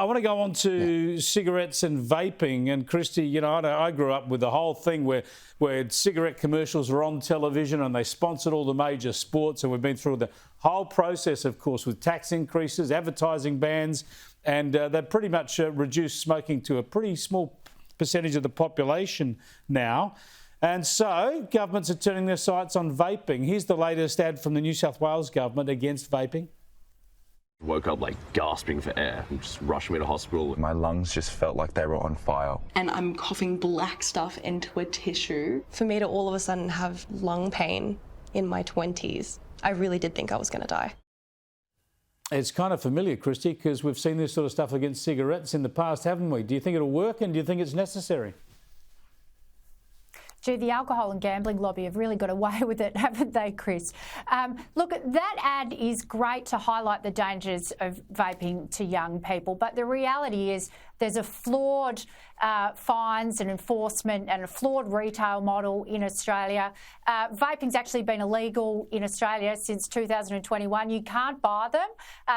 I want to go on to cigarettes and vaping. And Christy, you know, I grew up with the whole thing where cigarette commercials were on television and they sponsored all the major sports. And we've been through the whole process, of course, with tax increases, advertising bans, and they've pretty much reduced smoking to a pretty small percentage of the population now. And so governments are turning their sights on vaping. Here's the latest ad from the New South Wales government against vaping. Woke up like gasping for air and just rushed me to hospital. My lungs just felt like they were on fire. And I'm coughing black stuff into a tissue. For me to all of a sudden have lung pain in my 20s, I really did think I was going to die. It's kind of familiar, Christy, because we've seen this sort of stuff against cigarettes in the past, haven't we? Do you think it'll work, and do you think it's necessary? Gee, the alcohol and gambling lobby have really got away with it, haven't they, Chris? Look, that ad is great to highlight the dangers of vaping to young people, but the reality is there's a flawed fines and enforcement and a flawed retail model in Australia. Vaping's actually been illegal in Australia since 2021. You can't buy them.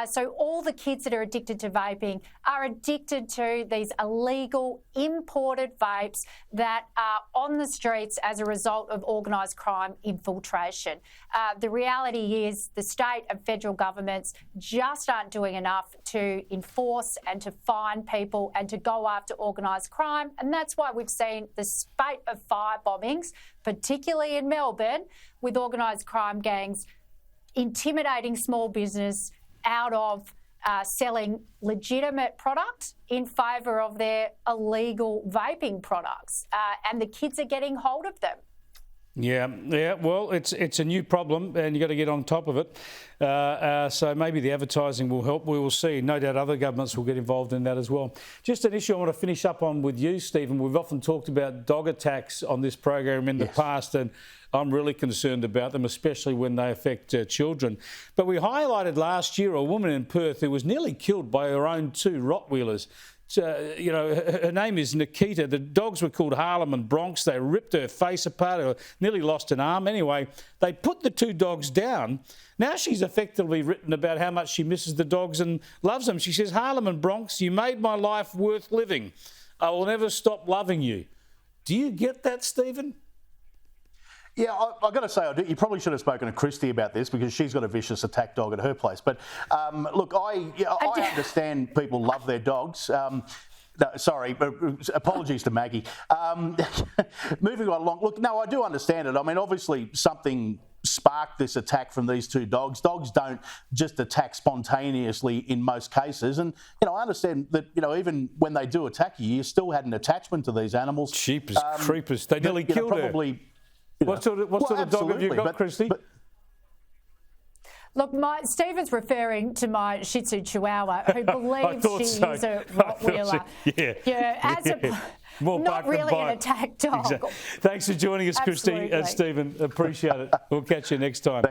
So all the kids that are addicted to vaping are addicted to these illegal imported vapes that are on the streets as a result of organised crime infiltration. The reality is the state and federal governments just aren't doing enough to enforce and to fine people and to go after organised crime. And that's why we've seen the spate of fire bombings, particularly in Melbourne, with organised crime gangs intimidating small business out of selling legitimate products in favour of their illegal vaping products. And the kids are getting hold of them. Yeah. Well, it's a new problem, and you've got to get on top of it. So maybe the advertising will help. We will see. No doubt other governments will get involved in that as well. Just an issue I want to finish up on with you, Stephen. We've often talked about dog attacks on this program in the past, and I'm really concerned about them, especially when they affect children. But we highlighted last year a woman in Perth who was nearly killed by her own two Rottweilers. You know, her name is Nikita. The dogs were called Harlen Bronx. They ripped her face apart. Her nearly lost an arm. Anyway, they put the two dogs down. Now she's effectively written about how much she misses the dogs and loves them. She says, Harlen Bronx, you made my life worth living. I will never stop loving you. Do you get that, Stephen? Yeah, I've got to say, I do. You probably should have spoken to Christy about this because she's got a vicious attack dog at her place. But look, I understand people love their dogs. No, sorry, apologies to Maggie. Moving right along. Look, no, I do understand it. I mean, obviously something sparked this attack from these two dogs. Dogs don't just attack spontaneously in most cases. And, you know, I understand that, you know, even when they do attack you, you still had an attachment to these animals. Jeepers creepers. They nearly killed her. What sort of dog have you got, Christy? Look, Stephen's referring to my Shih Tzu Chihuahua, who believes she is a Rottweiler. Not really an attack dog. Exactly. Thanks for joining us, Christy. Stephen, appreciate it. We'll catch you next time.